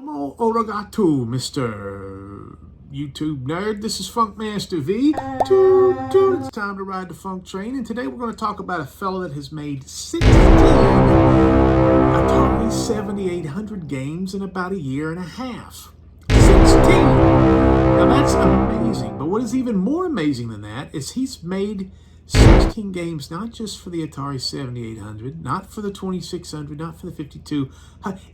Domo Oragato, Mr. YouTube nerd. This is Funkmaster V. Toot, toot. It's time to ride the funk train, and today we're going to talk about a fella that has made 16 Atari 7800 games in about a year and a half. 16! Now that's amazing, but what is even more amazing than that is he's made 16 games, not just for the Atari 7800, not for the 2600, not for the 52.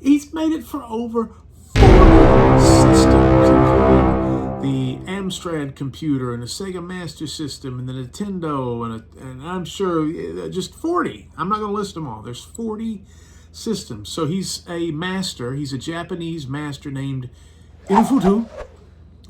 He's made it for over 40 systems, including the Amstrad computer and the Sega Master System and the Nintendo, and I'm sure just 40. I'm not going to list them all. There's 40 systems. So he's a master. He's a Japanese master named Inufuto,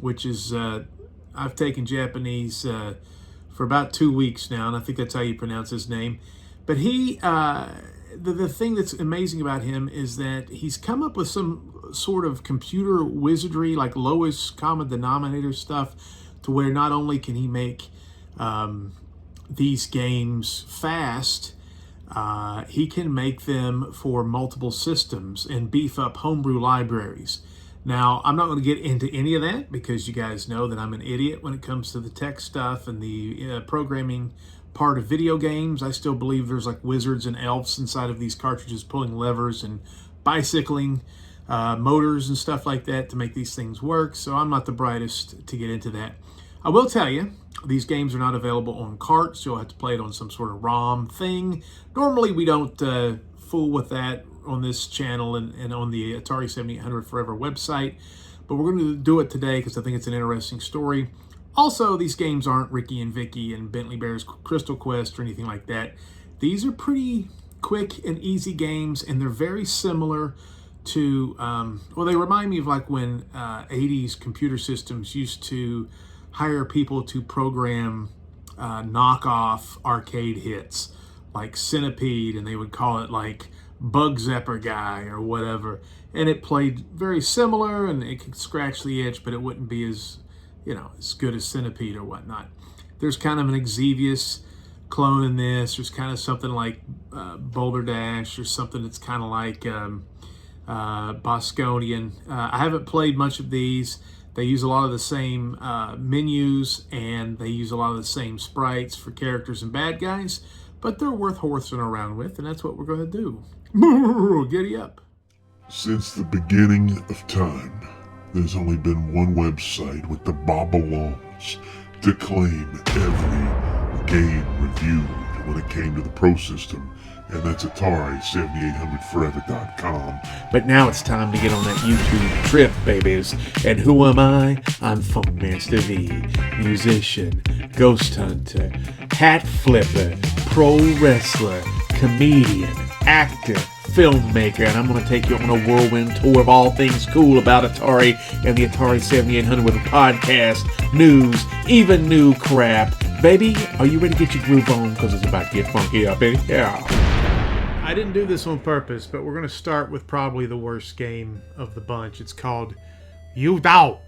which is, I've taken Japanese for about 2 weeks now, and I think that's how you pronounce his name. But he, the thing that's amazing about him is that he's come up with some sort of computer wizardry, like lowest common denominator stuff, to where not only can he make these games fast, he can make them for multiple systems and beef up homebrew libraries. Now, I'm not going to get into any of that because you guys know that I'm an idiot when it comes to the tech stuff and the programming part of video games. I still believe there's like wizards and elves inside of these cartridges pulling levers and bicycling motors and stuff like that to make these things work. So I'm not the brightest to get into that. I will tell you, these games are not available on carts. You'll have to play it on some sort of ROM thing. Normally, we don't fool with that on this channel and on the Atari 7800 Forever website, but we're going to do it today because I think it's an interesting story. Also, these games aren't Ricky and Vicky and Bentley Bear's Crystal Quest or anything like that. These are pretty quick and easy games, and they're very similar to, well, they remind me of like when 80s computer systems used to hire people to program knockoff arcade hits like Centipede, and they would call it like Bug Zapper Guy or whatever, and it played very similar, and it could scratch the itch, but it wouldn't be as, you know, as good as Centipede or whatnot. There's kind of an Xevious clone in this. There's kind of something like Boulder Dash, or something that's kind of like Bosconian. I haven't played much of these. They use a lot of the same menus, and they use a lot of the same sprites for characters and bad guys, but they're worth horsing around with, and that's what we're going to do. Giddy up. Since the beginning of time, there's only been one website with the Babylons to claim every game reviewed when it came to the Pro System, and that's Atari7800forever.com. But now it's time to get on that YouTube trip, babies. And who am I? I'm Funkmaster V, musician, ghost hunter, hat flipper, pro wrestler, comedian, actor, filmmaker, and I'm going to take you on a whirlwind tour of all things cool about Atari and the Atari 7800 with a podcast, news, even new crap. Baby, are you ready to get your groove on? Because it's about to get funky up in here. I didn't do this on purpose, but we're going to start with probably the worst game of the bunch. It's called Yewdow.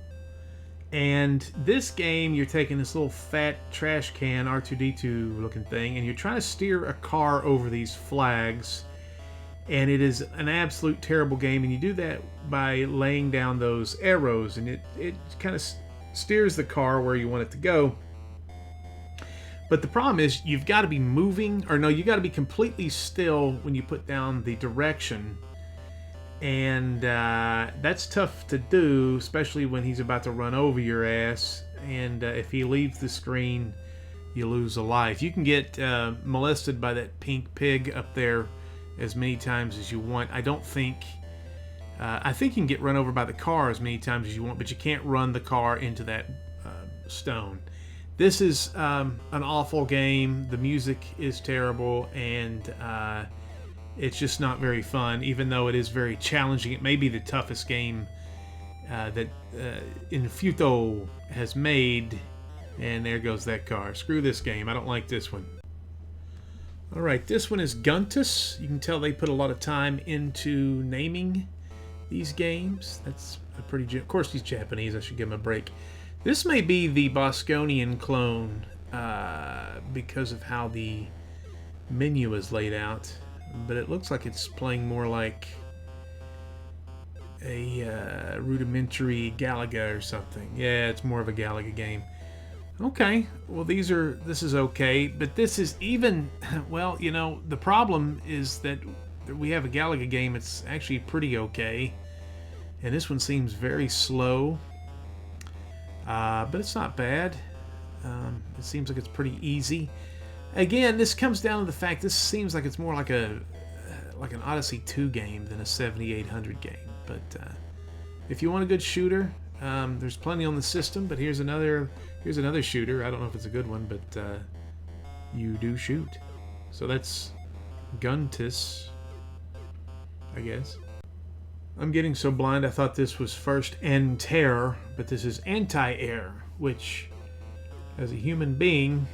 And this game, you're taking this little fat trash can, R2-D2 looking thing, and you're trying to steer a car over these flags. And it is an absolute terrible game, and you do that by laying down those arrows, and it kind of steers the car where you want it to go. But the problem is you've got to be moving, or no, you got to be completely still when you put down the direction. And that's tough to do, especially when he's about to run over your ass. And if he leaves the screen, you lose a life. You can get molested by that pink pig up there as many times as you want. I think you can get run over by the car as many times as you want, but you can't run the car into that stone. This is an awful game. The music is terrible, and it's just not very fun, even though it is very challenging. It may be the toughest game that Inufuto has made. And there goes that car. Screw this game. I don't like this one. Alright, this one is Guntis. You can tell they put a lot of time into naming these games. That's a pretty... Of course, he's Japanese. I should give him a break. This may be the Bosconian clone because of how the menu is laid out, but it looks like it's playing more like rudimentary Galaga or something. Yeah, it's more of a Galaga game. Okay, well this is okay, but this is even, well, you know, the problem is that we have a Galaga game. It's actually pretty okay, and this one seems very slow, but it's not bad. It seems like it's pretty easy. Again, this comes down to the fact this seems like it's more like an Odyssey 2 game than a 7800 game. But if you want a good shooter, there's plenty on the system. But here's another shooter. I don't know if it's a good one, but you do shoot. So that's Guntis, I guess. I'm getting so blind. I thought this was first Enter, but this is Anti-Air, which, as a human being,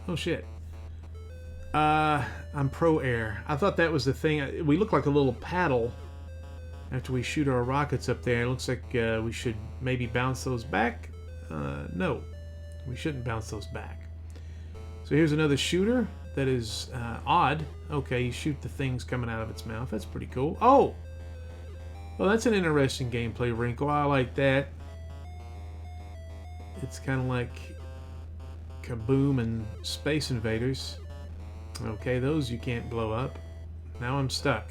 oh shit. I'm Pro-Air. I thought that was the thing. We look like a little paddle after we shoot our rockets up there. It looks like we should maybe bounce those back. No, we shouldn't bounce those back. So here's another shooter that is odd. Okay, you shoot the things coming out of its mouth. That's pretty cool. Oh! Well, that's an interesting gameplay wrinkle. I like that. It's kind of like Kaboom and Space Invaders. Okay, those you can't blow up. Now I'm stuck.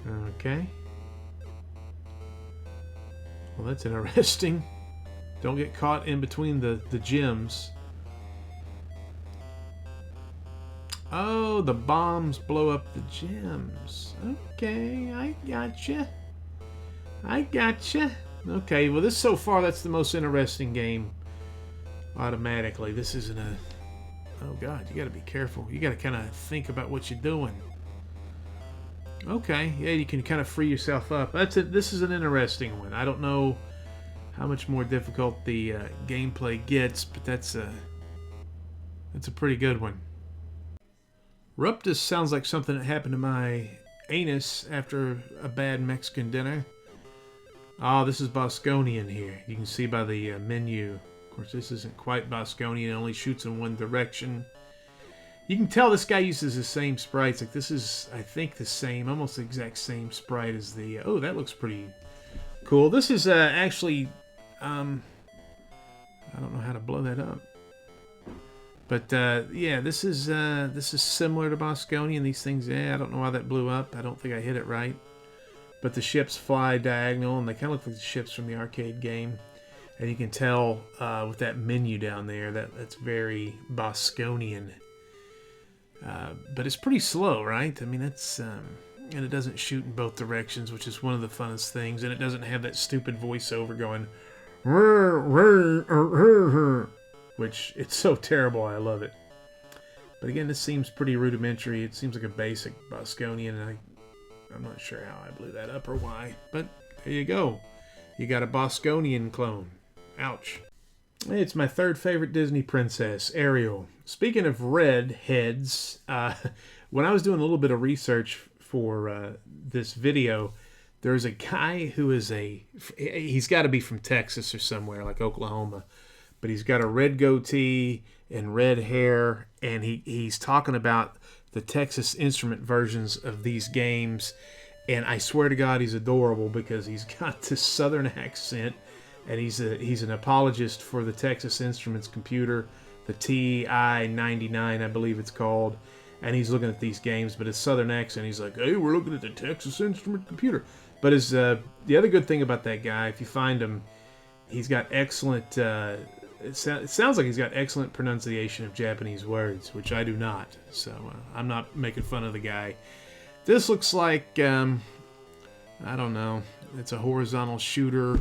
Okay. Well, that's interesting. Don't get caught in between the gems. Oh, the bombs blow up the gems. Okay, I gotcha. I gotcha. Okay, well, so far, that's the most interesting game. Automatically, this isn't a... Oh god, you gotta be careful. You gotta kind of think about what you're doing. Okay, yeah, you can kind of free yourself up. This is an interesting one. I don't know how much more difficult the gameplay gets, but that's a pretty good one. Ruptus sounds like something that happened to my anus after a bad Mexican dinner. Oh, this is Bosconian here. You can see by the menu. Of course, this isn't quite Bosconian. It only shoots in one direction. You can tell this guy uses the same sprites. Like, this is, I think, the same, almost the exact same sprite as the... oh, that looks pretty cool. This is actually... I don't know how to blow that up. But, yeah, this is similar to Bosconian. These things, yeah, I don't know why that blew up. I don't think I hit it right. But the ships fly diagonal, and they kind of look like the ships from the arcade game. And you can tell with that menu down there that's very Bosconian. But it's pretty slow, right? I mean, that's... and it doesn't shoot in both directions, which is one of the funnest things. And it doesn't have that stupid voiceover going... which, it's so terrible, I love it. But again, this seems pretty rudimentary. It seems like a basic Bosconian, and I'm not sure how I blew that up or why. But there you go. You got a Bosconian clone. Ouch. It's my third favorite Disney princess, Ariel. Speaking of red heads, when I was doing a little bit of research for this video, there's a guy who is he's got to be from Texas or somewhere, like Oklahoma, but he's got a red goatee and red hair, and he's talking about the Texas Instrument versions of these games, and I swear to God he's adorable because he's got this southern accent, and he's an apologist for the Texas Instruments computer, the TI-99, I believe it's called, and he's looking at these games, but his southern accent, he's like, hey, we're looking at the Texas Instrument computer. But the other good thing about that guy, if you find him, he's got excellent, it sounds like he's got excellent pronunciation of Japanese words, which I do not, so I'm not making fun of the guy. This looks like, I don't know, it's a horizontal shooter,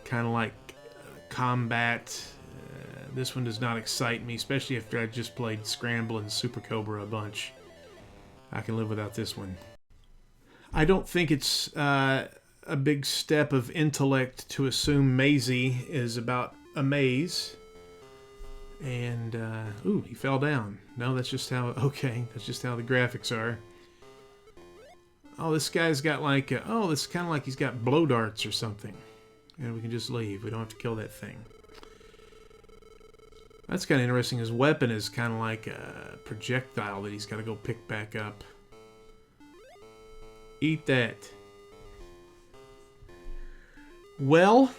kind of like combat. This one does not excite me, especially after I just played Scramble and Super Cobra a bunch. I can live without this one. I don't think it's a big step of intellect to assume Mazy is about a maze. And, ooh, he fell down. No, that's just how, okay, that's just how the graphics are. Oh, this guy's got like, oh, this is kind of like he's got blow darts or something. And we can just leave. We don't have to kill that thing. That's kind of interesting. His weapon is kind of like a projectile that he's got to go pick back up. Eat that. Well,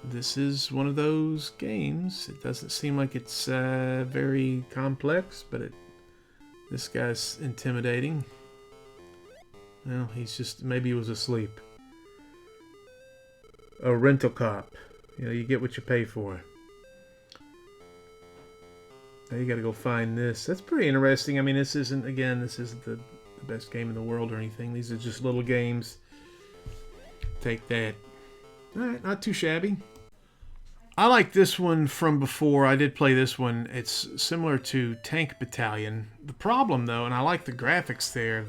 this is one of those games. It doesn't seem like it's very complex, but this guy's intimidating. Well, he's just, maybe he was asleep. A rental cop. You know, you get what you pay for. Now you gotta go find this. That's pretty interesting. I mean, this isn't the best game in the world or anything. These are just little games. Take that. Alright, not too shabby. I like this one from before. I did play this one. It's similar to Tank Battalion. The problem, though, and I like the graphics there,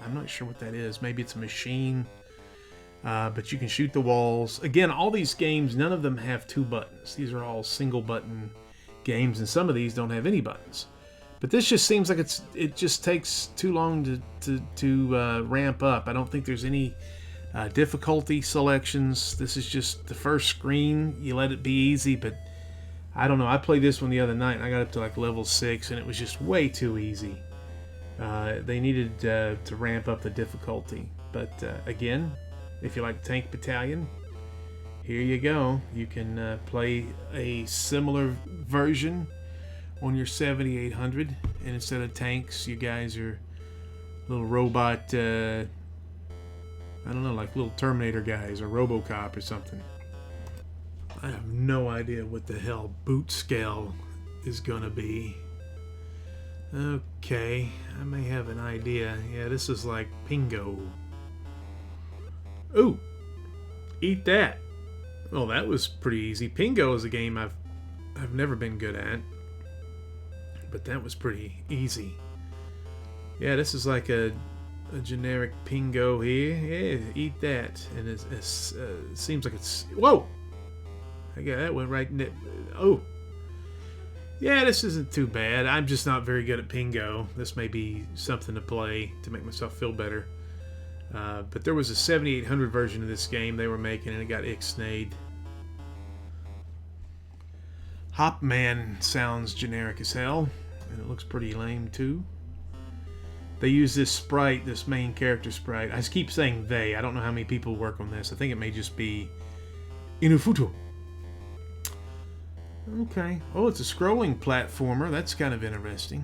I'm not sure what that is. Maybe it's a machine. But you can shoot the walls. Again, all these games, none of them have 2 buttons. These are all single button games, and some of these don't have any buttons. But this just seems like it just takes too long to ramp up. I don't think there's any difficulty selections. This is just the first screen. You let it be easy, but I don't know. I played this one the other night, and I got up to like level 6, and it was just way too easy. They needed to ramp up the difficulty. But again, if you like Tank Battalion, here you go. You can play a similar version on your 7800, and instead of tanks, you guys are little robot, I don't know, like little Terminator guys or RoboCop or something. I have no idea what the hell Bootskell is gonna be. Okay, I may have an idea. Yeah, this is like Pingo. Ooh, eat that. Well, that was pretty easy. Pingo is a game I've never been good at, but that was pretty easy. Yeah, this is like a generic Pingo here. Yeah, eat that. And it seems like it's... Whoa! Okay, that went right in it. Oh. Yeah, this isn't too bad. I'm just not very good at Pingo. This may be something to play to make myself feel better. But there was a 7800 version of this game they were making, and it got ixnayed. Hopman sounds generic as hell, and it looks pretty lame too. They use this sprite, this main character sprite. I just keep saying they. I don't know how many people work on this. I think it may just be Inufuto. Okay. Oh, it's a scrolling platformer. That's kind of interesting.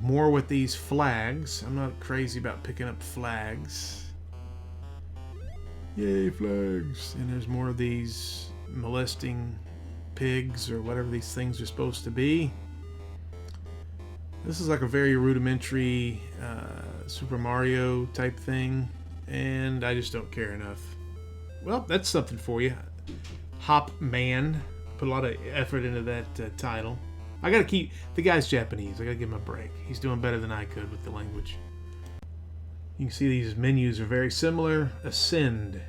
More with these flags. I'm not crazy about picking up flags. Yay, flags. And there's more of these molesting pigs or whatever these things are supposed to be. This is like a very rudimentary Super Mario type thing, and I just don't care enough. Well, that's something for you. Hopman. Put a lot of effort into that title. I gotta keep... The guy's Japanese. I gotta give him a break. He's doing better than I could with the language. You can see these menus are very similar. Ascend.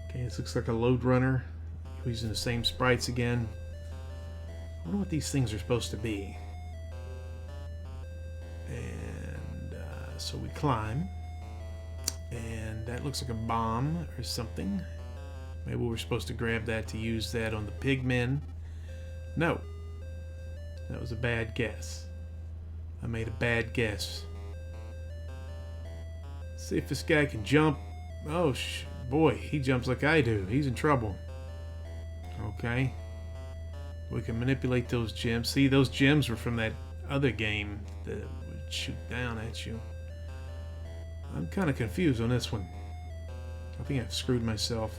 Okay, this looks like a load runner. Using the same sprites again. I wonder what these things are supposed to be. And so we climb. And that looks like a bomb or something. Maybe we're supposed to grab that to use that on the pigmen. No. That was a bad guess. I made a bad guess. Let's see if this guy can jump. Oh, boy, he jumps like I do. He's in trouble. Okay. We can manipulate those gems. See, those gems were from that other game that would shoot down at you. I'm kind of confused on this one. I think I've screwed myself.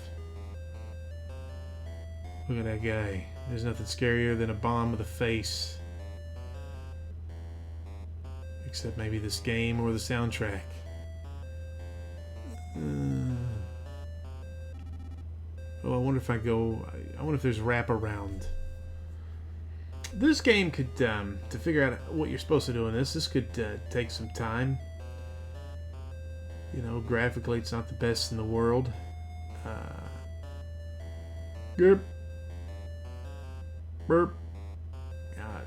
Look at that guy. There's nothing scarier than a bomb with a face. Except maybe this game or the soundtrack. Oh, I wonder if I wonder if there's wraparound. This game could, to figure out what you're supposed to do in this could take some time. You know, graphically it's not the best in the world. Yep. Burp. God,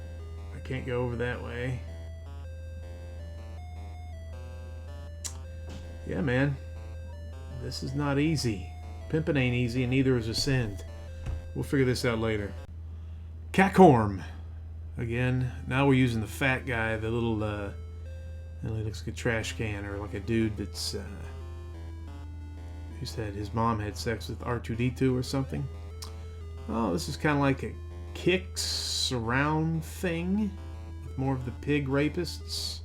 I can't go over that way. Yeah, man. This is not easy. Pimpin' ain't easy, and neither is Ascend. We'll figure this out later. Cacorm. Again, now we're using the fat guy, the little, it looks like a trash can, or like a dude that's, Who said his mom had sex with R2-D2 or something? Oh, this is kind of like a kick surround thing with more of the pig rapists.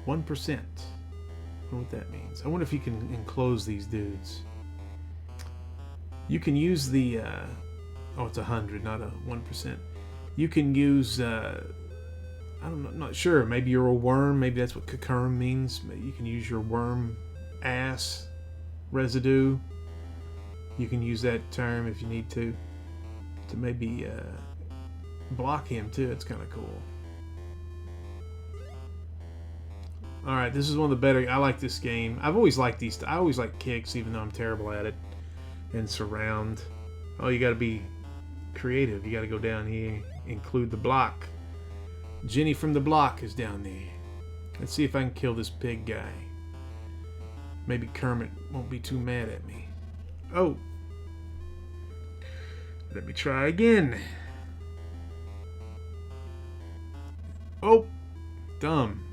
1%. I don't know what that means. I wonder if you can enclose these dudes. You can use the oh, it's 100, not a 1%. You can use I'm not sure. Maybe you're a worm. Maybe that's what Cacorm means. Maybe you can use your worm ass residue. You can use that term if you need to maybe block him too. It's kind of cool. All right, this is one of the better. I like this game. I've always liked these. I always like kicks, even though I'm terrible at it. And surround. Oh, you got to be creative. You got to go down here, include the block. Jenny from the block is down there. Let's see if I can kill this pig guy. Maybe Kermit won't be too mad at me. Oh. Let me try again. Oh. Dumb.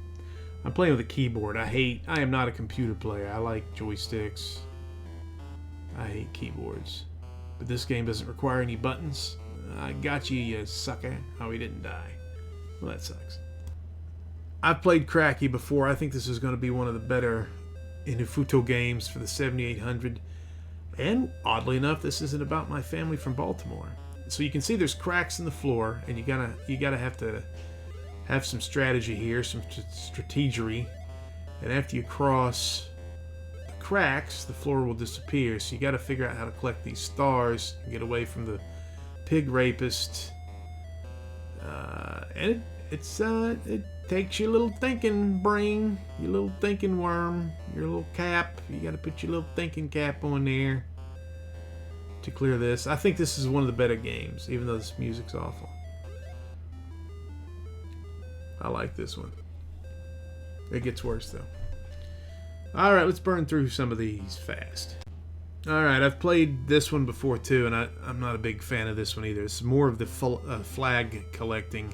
I'm playing with a keyboard. I am not a computer player. I like joysticks. I hate keyboards. But this game doesn't require any buttons. I got you, you sucker. Oh, he didn't die. Well, that sucks. I've played Cracky before. I think this is going to be one of the better Inufuto games for the 7800. And oddly enough, this isn't about my family from Baltimore. So you can see there's cracks in the floor, and you gotta have some strategy here, some strategery. And after you cross the cracks, the floor will disappear. So you got to figure out how to collect these stars and get away from the pig rapist. And it takes your little thinking brain, your little thinking worm, your little cap. You got to put your little thinking cap on there to clear this. I think this is one of the better games, even though this music's awful. I like this one. It gets worse though. Alright, let's burn through some of these fast. Alright, I've played this one before too, and I'm not a big fan of this one either. It's more of the flag collecting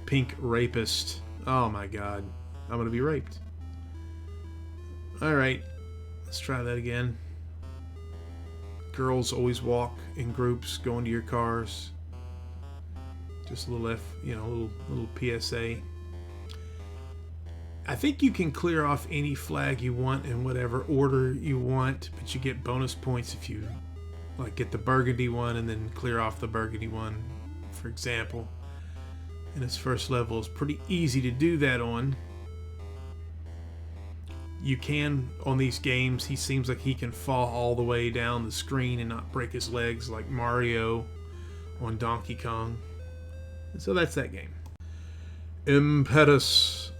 pink rapist. Oh my god. I'm gonna be raped. Alright, let's try that again. Girls always walk in groups, go into your cars. Just a little little PSA. I think you can clear off any flag you want in whatever order you want, but you get bonus points if you get the burgundy one and then clear off the burgundy one, for example. And his first level is pretty easy to do that on. You can, on these games, he seems like he can fall all the way down the screen and not break his legs like Mario on Donkey Kong. So that's that game. Impetus.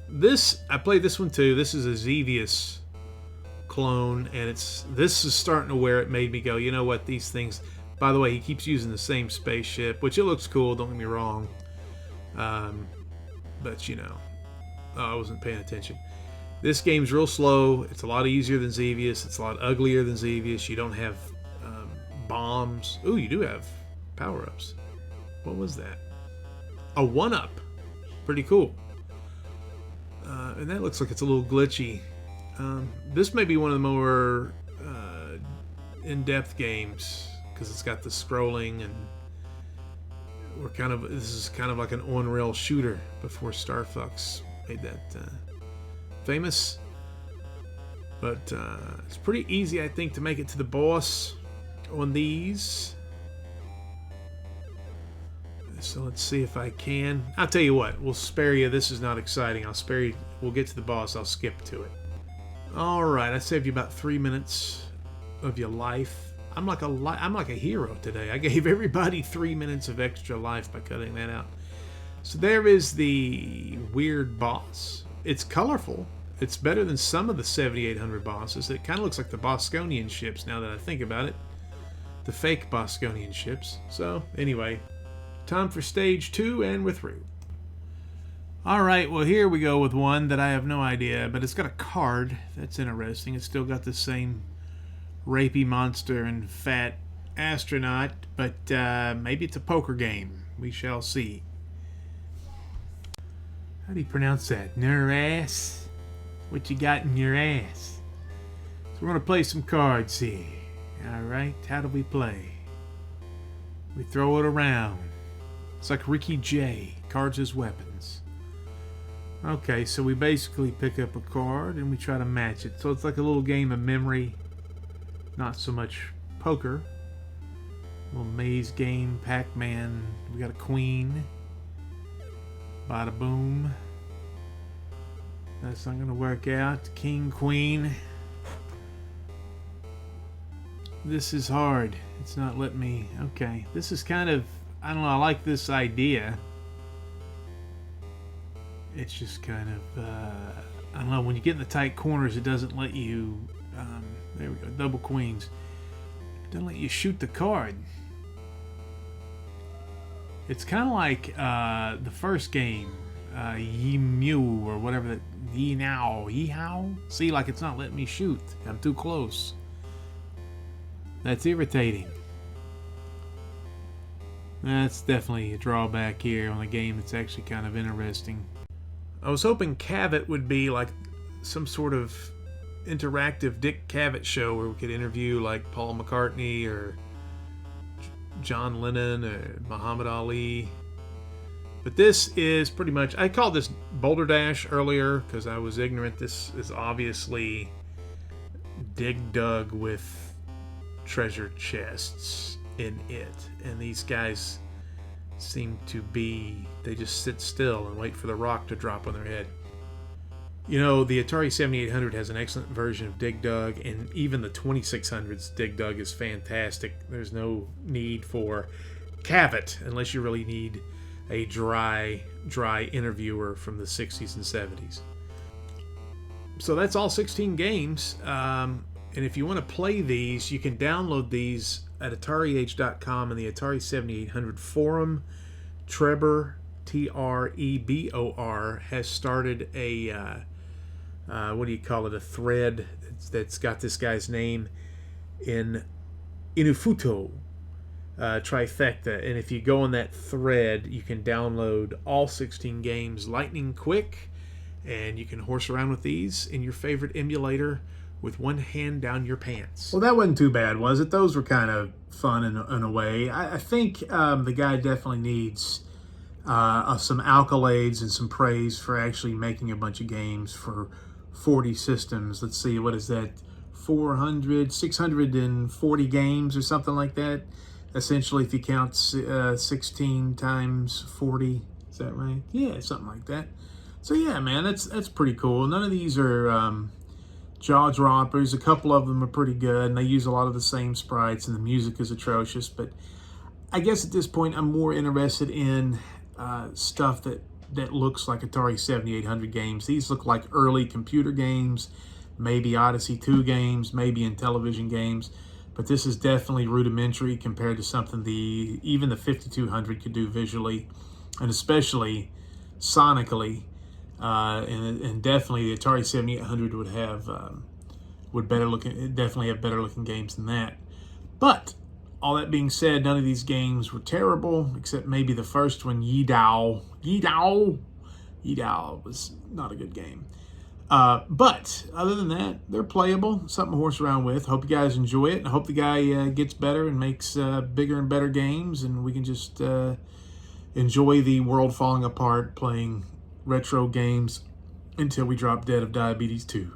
I played this one too. This is a Xevious clone, and this is starting to where it made me go, you know what, these things. By the way, he keeps using the same spaceship, which it looks cool, don't get me wrong. But I wasn't paying attention. This game's real slow. It's a lot easier than Xevious. It's a lot uglier than Xevious. You don't have bombs. Ooh, you do have power-ups. What was that? A 1-up. Pretty cool. And that looks like it's a little glitchy. This may be one of the more in-depth games because it's got the scrolling, and this is kind of like an on-rail shooter before Star Fox made that famous. But it's pretty easy, I think, to make it to the boss on these. So let's see if I can. I'll tell you what, we'll spare you. This is not exciting. I'll spare you. We'll get to the boss. I'll skip to it. Alright, I saved you about 3 minutes of your life. I'm like a hero today. I gave everybody 3 minutes of extra life by cutting that out. So there is the weird boss. It's colorful. It's better than some of the 7800 bosses. It kind of looks like the Bosconian ships now that I think about it. The fake Bosconian ships. So, anyway, time for stage 2, and we're through. Alright, well here we go with one that I have no idea, but it's got a card. That's interesting. It's still got the same rapey monster and fat astronaut, but maybe it's a poker game. We shall see. How do you pronounce that? Neuras? What you got in your ass? So we're going to play some cards here. Alright, how do we play? We throw it around. It's like Ricky J. Cards as weapons. Okay, so we basically pick up a card and we try to match it. So it's like a little game of memory. Not so much poker. A little maze game, Pac-Man. We got a queen. Bada boom. That's not going to work out. King, queen. This is hard. It's not letting me... Okay. This is kind of... I don't know. I like this idea. It's just kind of... I don't know. When you get in the tight corners, it doesn't let you... there we go. Double queens. It doesn't let you shoot the card. It's kind of like the first game. Yewdow or whatever that... Yewdow? See, like it's not letting me shoot. I'm too close. That's irritating. That's definitely a drawback here on a game that's actually kind of interesting. I was hoping Cavit would be like some sort of interactive Dick Cavit show where we could interview like Paul McCartney or John Lennon or Muhammad Ali. But this is pretty much... I called this Boulder Dash earlier because I was ignorant. This is obviously Dig Dug with treasure chests in it, and these guys seem to be... they just sit still and wait for the rock to drop on their head. You know, the Atari 7800 has an excellent version of Dig Dug, and even the 2600's Dig Dug is fantastic. There's no need for Cavit unless you really need a dry interviewer from the 60s and 70s. So that's all 16 games. And if you want to play these, you can download these at AtariAge.com and the Atari 7800 forum. Trebor, Trebor, has started a, what do you call it, a thread that's got this guy's name in Inufuto, trifecta. And if you go on that thread, you can download all 16 games lightning quick, and you can horse around with these in your favorite emulator with one hand down your pants. Well, that wasn't too bad, was it? Those were kind of fun in a way. I think the guy definitely needs some accolades and some praise for actually making a bunch of games for 40 systems. Let's see, what is that? 640 games or something like that. Essentially, if you count 16 times 40, is that right? Yeah, something like that. So yeah, man, that's pretty cool. None of these are jaw droppers. A couple of them are pretty good, and they use a lot of the same sprites, and the music is atrocious. But I guess at this point, I'm more interested in stuff that looks like Atari 7800 games. These look like early computer games, maybe Odyssey 2 games, maybe Intellivision games. But this is definitely rudimentary compared to something even the 5200 could do visually, and especially sonically. And definitely the Atari 7800 would have definitely have better looking games than that. But all that being said, none of these games were terrible, except maybe the first one, Yewdow was not a good game. But other than that, they're playable, something to horse around with. Hope you guys enjoy it, and I hope the guy gets better and makes bigger and better games, and we can just enjoy the world falling apart playing retro games until we drop dead of diabetes too.